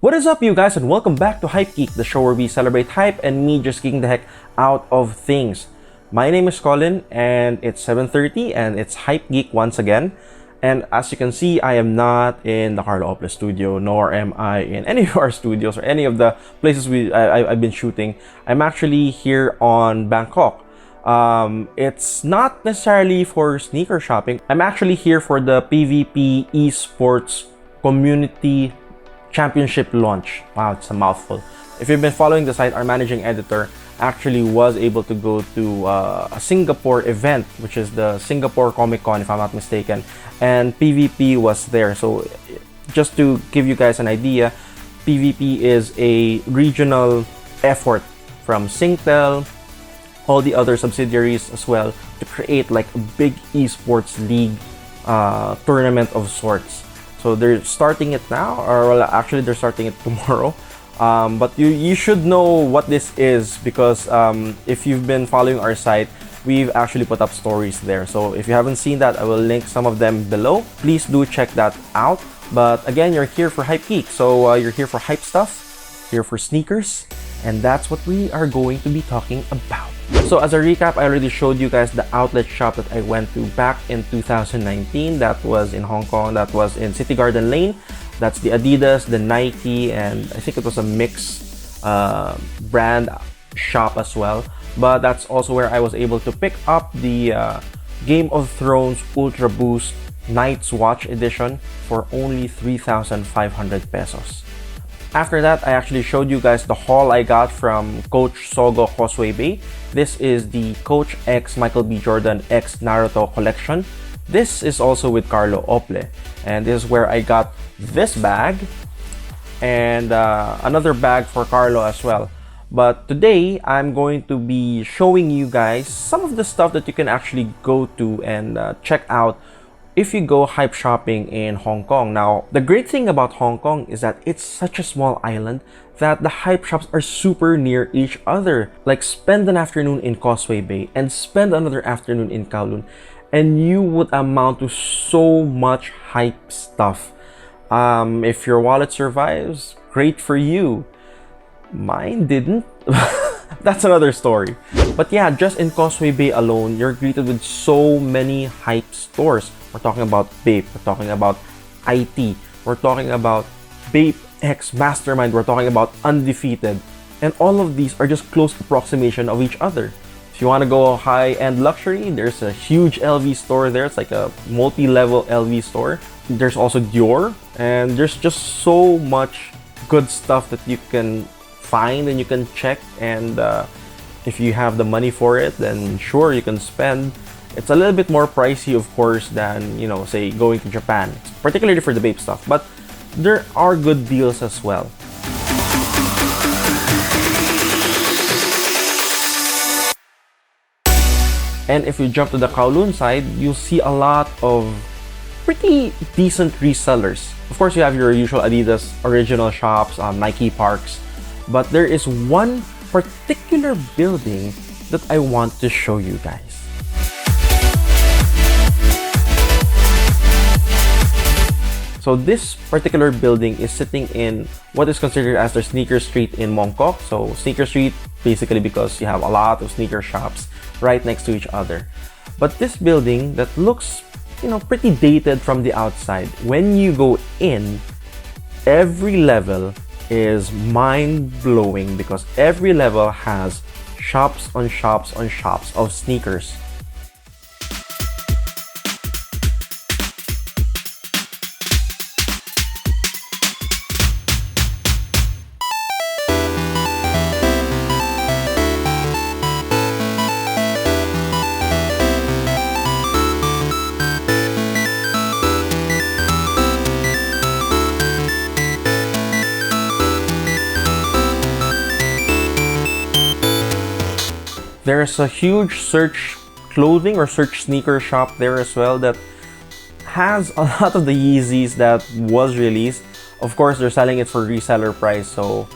What is up, you guys, and welcome back to Hypegeek, the show where we celebrate hype and me just geeking the heck out of things. My name is Colin, and it's 7:30, and it's Hypegeek once again. And as you can see, I am not in the Carlo Opple studio, nor am I in any of our studios or any of the places I've been shooting. I'm actually here on Bangkok. It's not necessarily for sneaker shopping. I'm actually here for the PvP Esports Community Championship launch. Wow, it's a mouthful. If you've been following the site, our managing editor actually was able to go to a Singapore event, which is the Singapore Comic Con, if I'm not mistaken, and PvP was there. So just to give you guys an idea, PvP is a regional effort from Singtel, all the other subsidiaries as well, to create like a big esports league tournament of sorts. So they're starting it now, or well, actually they're starting it tomorrow. But you should know what this is, because if you've been following our site, we've actually put up stories there. So if you haven't seen that, I will link some of them below. Please do check that out. But again, you're here for Hypegeek, so you're here for hype stuff, here for sneakers, and that's what we are going to be talking about. So as a recap, I already showed you guys the outlet shop that I went to back in 2019. That was in Hong Kong. That was in City Garden Lane. That's the Adidas, the Nike, and I think it was a mixed brand shop as well. But that's also where I was able to pick up the Game of Thrones Ultra Boost Night's Watch edition for only 3,500 pesos. After that, I actually showed you guys the haul I got from Coach Sogo Causeway Bay. This is the Coach X Michael B. Jordan X Naruto collection. This is also with Carlo Opple, and this is where I got this bag and another bag for Carlo as well. But today, I'm going to be showing you guys some of the stuff that you can actually go to and check out if you go hype shopping in Hong Kong. Now, the great thing about Hong Kong is that it's such a small island that the hype shops are super near each other. Like, spend an afternoon in Causeway Bay and spend another afternoon in Kowloon, and you would amount to so much hype stuff. If your wallet survives, great for you. Mine didn't. That's another story. But yeah, just in Causeway Bay alone, you're greeted with so many hype stores. We're talking about Bape, we're talking about IT, we're talking about Bape X Mastermind, we're talking about Undftd, and all of these are just close approximation of each other. If you want to go high-end luxury, there's a huge LV store there. It's like a multi-level LV store. There's also Dior, and there's just so much good stuff that you can find and you can check, and if you have the money for it, then sure, you can spend. It's a little bit more pricey, of course, than, you know, say going to Japan, particularly for the Bape stuff, but there are good deals as well. And if you jump to the Kowloon side, you'll see a lot of pretty decent resellers. Of course, you have your usual Adidas original shops, Nike parks, but there is one particular building that I want to show you guys. So this particular building is sitting in what is considered as the Sneaker Street in Mongkok. So Sneaker Street, basically because you have a lot of sneaker shops right next to each other. But this building that looks, you know, pretty dated from the outside, when you go in, every level is mind-blowing, because every level has shops on shops on shops of sneakers. There's a huge Search clothing or Search sneaker shop there as well that has a lot of the Yeezys that was released. Of course, they're selling it for reseller price, so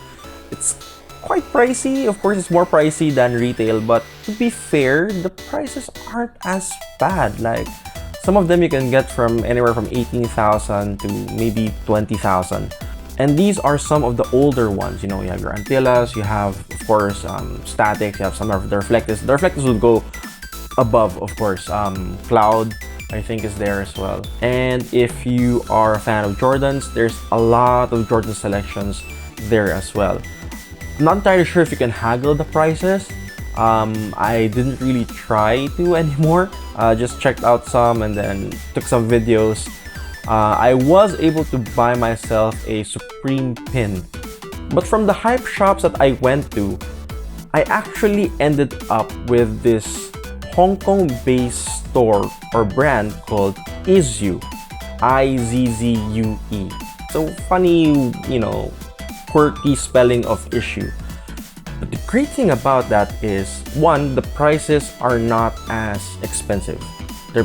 it's quite pricey. Of course, it's more pricey than retail, but to be fair, the prices aren't as bad. Like, some of them you can get from anywhere from 18,000 to maybe 20,000. And these are some of the older ones. You know, you have your Antillas, you have, of course, Statics, you have some of the Reflectors. The Reflectors will go above, of course. Cloud, I think, is there as well. And if you are a fan of Jordans, there's a lot of Jordan selections there as well. Not entirely sure if you can haggle the prices. I didn't really try to anymore. Just checked out some and then took some videos. I was able to buy myself a Supreme pin, but from the hype shops that I went to, I actually ended up with this Hong Kong-based store or brand called Izzue, I-Z-Z-U-E. So funny, you know, quirky spelling of issue. But the great thing about that is, one, the prices are not as expensive. They're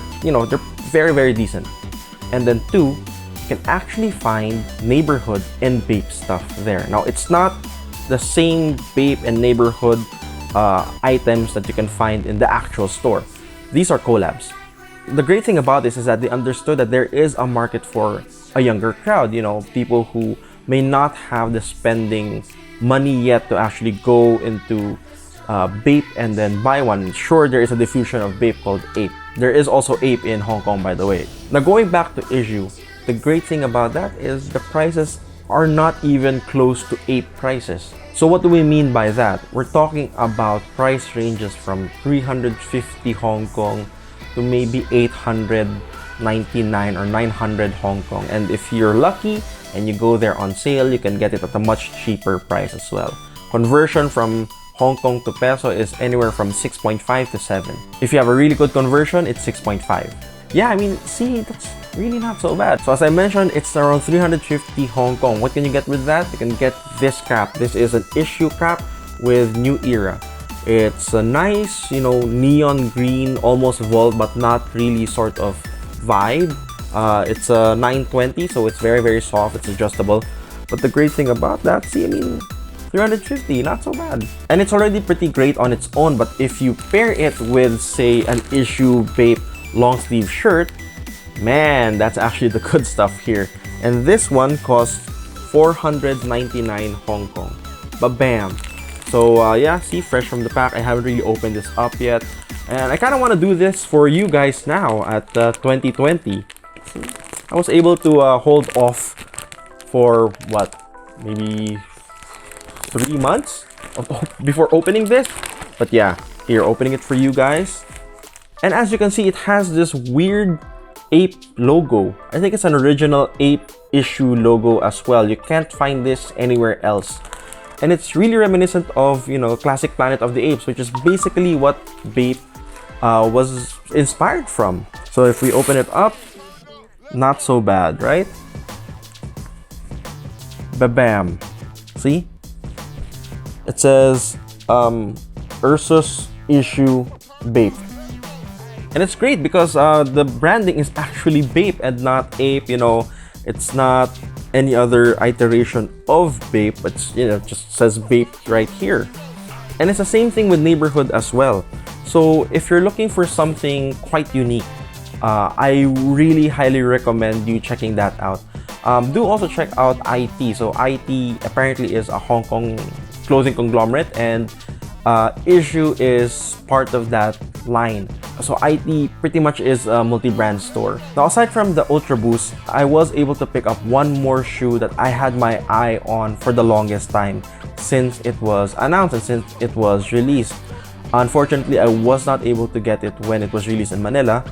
very, very decent. And then two, you can actually find neighborhood and Bape stuff there. Now, it's not the same Bape and neighborhood items that you can find in the actual store. These are collabs. The great thing about this is that they understood that there is a market for a younger crowd, you know, people who may not have the spending money yet to actually go into Bape and then buy one. Sure, there is a diffusion of Bape called Ape. There is also Ape in Hong Kong, by the way. Now, going back to Izzue, the great thing about that is the prices are not even close to Ape prices. So what do we mean by that? We're talking about price ranges from 350 Hong Kong to maybe 899 or 900 Hong Kong. And if you're lucky and you go there on sale, you can get it at a much cheaper price as well. Conversion from Hong Kong to peso is anywhere from 6.5 to 7. If you have a really good conversion, it's 6.5. Yeah, I mean, see, that's really not so bad. So as I mentioned, it's around 350 Hong Kong. What can you get with that? You can get this cap. This is an Issue cap with New Era. It's a nice, you know, neon green, almost Vault, but not really sort of vibe. It's a 920, so it's very, very soft. It's adjustable. But the great thing about that, see, I mean, 350, not so bad. And it's already pretty great on its own, but if you pair it with, say, an Issue Bape long sleeve shirt, man, that's actually the good stuff here. And this one costs 499 Hong Kong. Ba-bam! So yeah, see, fresh from the pack. I haven't really opened this up yet. And I kind of want to do this for you guys now at 2020. I was able to hold off for, what, maybe 3 months before opening this. But yeah, here, opening it for you guys. And as you can see, it has this weird Ape logo. I think it's an original Ape Issue logo as well. You can't find this anywhere else. And it's really reminiscent of, you know, classic Planet of the Apes, which is basically what Bape was inspired from. So if we open it up, not so bad, right? Ba-bam. See? It says Ursus Issue Bape. And it's great because the branding is actually Bape and not Ape. You know, it's not any other iteration of Bape, but it's, you know, just says Bape right here. And it's the same thing with Neighborhood as well. So if you're looking for something quite unique, I really highly recommend you checking that out. Do also check out IT. So IT apparently is a Hong Kong clothing conglomerate, and Issue is part of that line. So IT pretty much is a multi-brand store. Now, aside from the Ultra Boost, I was able to pick up one more shoe that I had my eye on for the longest time since it was announced and since it was released. Unfortunately, I was not able to get it when it was released in Manila,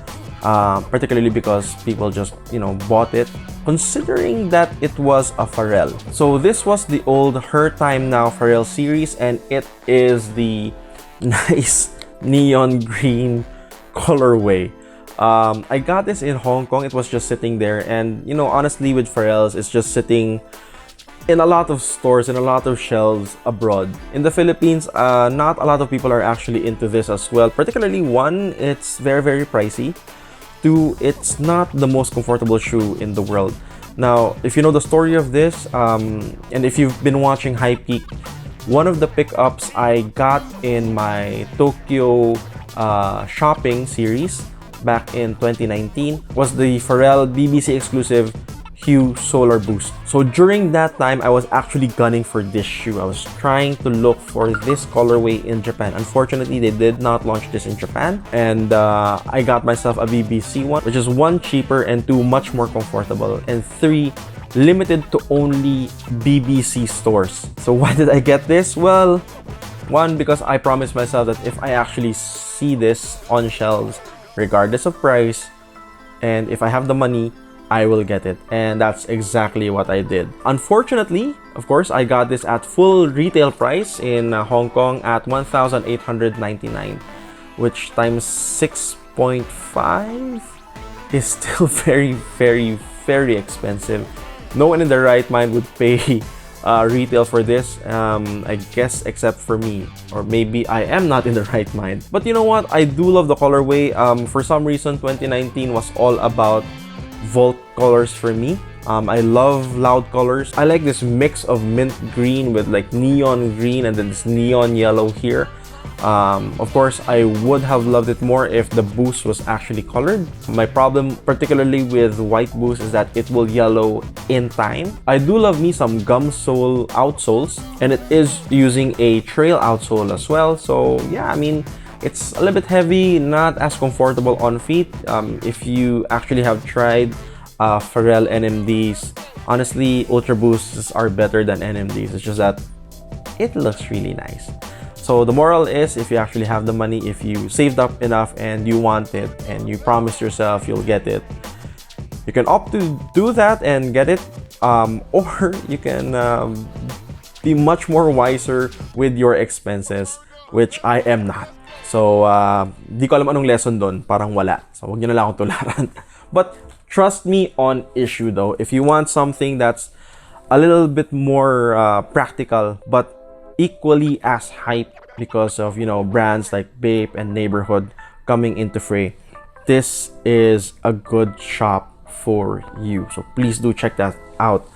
particularly because people just, you know, bought it considering that it was a Pharrell. So this was the old Her Time Now Pharrell series, and it is the nice neon green colorway. I got this in Hong Kong. It was just sitting there, and you know, honestly, with Pharrell's, it's just sitting in a lot of stores, in a lot of shelves abroad. In the Philippines, not a lot of people are actually into this as well. Particularly, one, it's very, very pricey. Two, it's not the most comfortable shoe in the world. Now, if you know the story of this, and if you've been watching Hypegeek, one of the pickups I got in my Tokyo shopping series back in 2019 was the Pharrell BBC exclusive Hue Solar Boost. So during that time, I was actually gunning for this shoe. I was trying to look for this colorway in Japan. Unfortunately, they did not launch this in Japan, and I got myself a BBC one, which is 1, cheaper, and 2, much more comfortable, and 3, limited to only BBC stores. So why did I get this? Well, 1, because I promised myself that if I actually see this on shelves, regardless of price, and if I have the money, I will get it. And that's exactly what I did. Unfortunately, of course, I got this at full retail price in Hong Kong at 1,899, which times 6.5 is still very expensive. No one in their right mind would pay retail for this, I guess, except for me, or maybe I am not in the right mind. But you know what, I do love the colorway. For some reason, 2019 was all about Volt colors for me. I love loud colors. I like this mix of mint green with like neon green and then this neon yellow here. Of course, I would have loved it more if the boost was actually colored. My problem, particularly with white boost, is that it will yellow in time. I do love me some gum sole outsoles, and it is using a trail outsole as well. So yeah, I mean, it's a little bit heavy, not as comfortable on feet. If you actually have tried Pharrell NMDs, honestly, Ultra Boosts are better than NMDs. It's just that it looks really nice. So the moral is, if you actually have the money, if you saved up enough and you want it and you promise yourself you'll get it, you can opt to do that and get it, or you can be much more wiser with your expenses, which I am not. So di ko alam anong lesson doon, parang wala. So wag niyo na lang akong tularan. But trust me on issue though, if you want something that's a little bit more practical but equally as hype because of, you know, brands like Bape and Neighborhood coming into fray, this is a good shop for you. So please do check that out.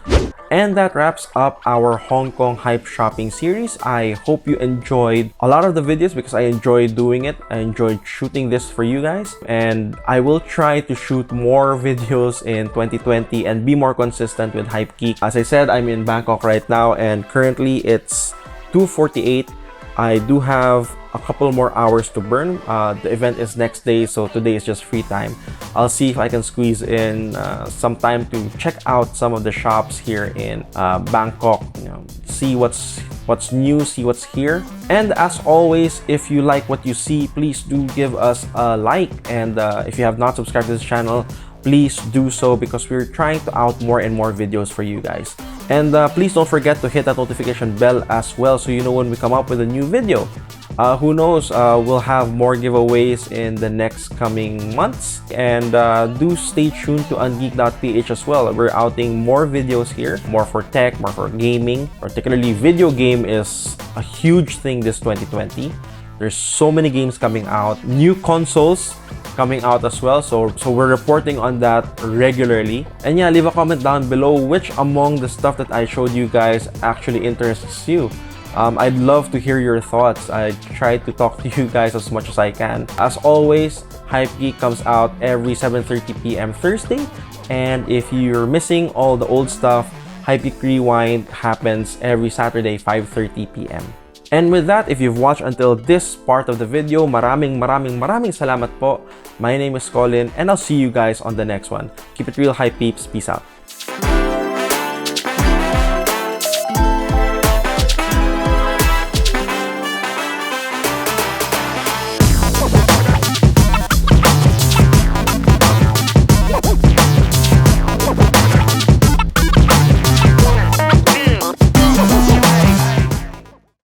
And that wraps up our Hong Kong Hype Shopping series. I hope you enjoyed a lot of the videos because I enjoyed doing it. I enjoyed shooting this for you guys. And I will try to shoot more videos in 2020 and be more consistent with Hypegeek. As I said, I'm in Bangkok right now and currently it's 2:48. I do have a couple more hours to burn. The event is next day, so today is just free time. I'll see if I can squeeze in some time to check out some of the shops here in Bangkok. You know, see what's new, see what's here. And as always, if you like what you see, please do give us a like. And if you have not subscribed to this channel, please do so because we're trying to out more and more videos for you guys. And please don't forget to hit that notification bell as well so you know when we come up with a new video. Who knows, we'll have more giveaways in the next coming months. And do stay tuned to Ungeek.ph as well. We're outing more videos here, more for tech, more for gaming. Particularly video game is a huge thing this 2020. There's so many games coming out, new consoles coming out as well, so we're reporting on that regularly. And yeah, leave a comment down below which among the stuff that I showed you guys actually interests you. I'd love to hear your thoughts. I try to talk to you guys as much as I can. As always, Hypegeek comes out every 7:30 p.m. Thursday, and if you're missing all the old stuff, Hypegeek Rewind happens every Saturday 5:30 p.m. And with that, if you've watched until this part of the video, maraming salamat po. My name is Colin, and I'll see you guys on the next one. Keep it real, Hype Peeps. Peace out.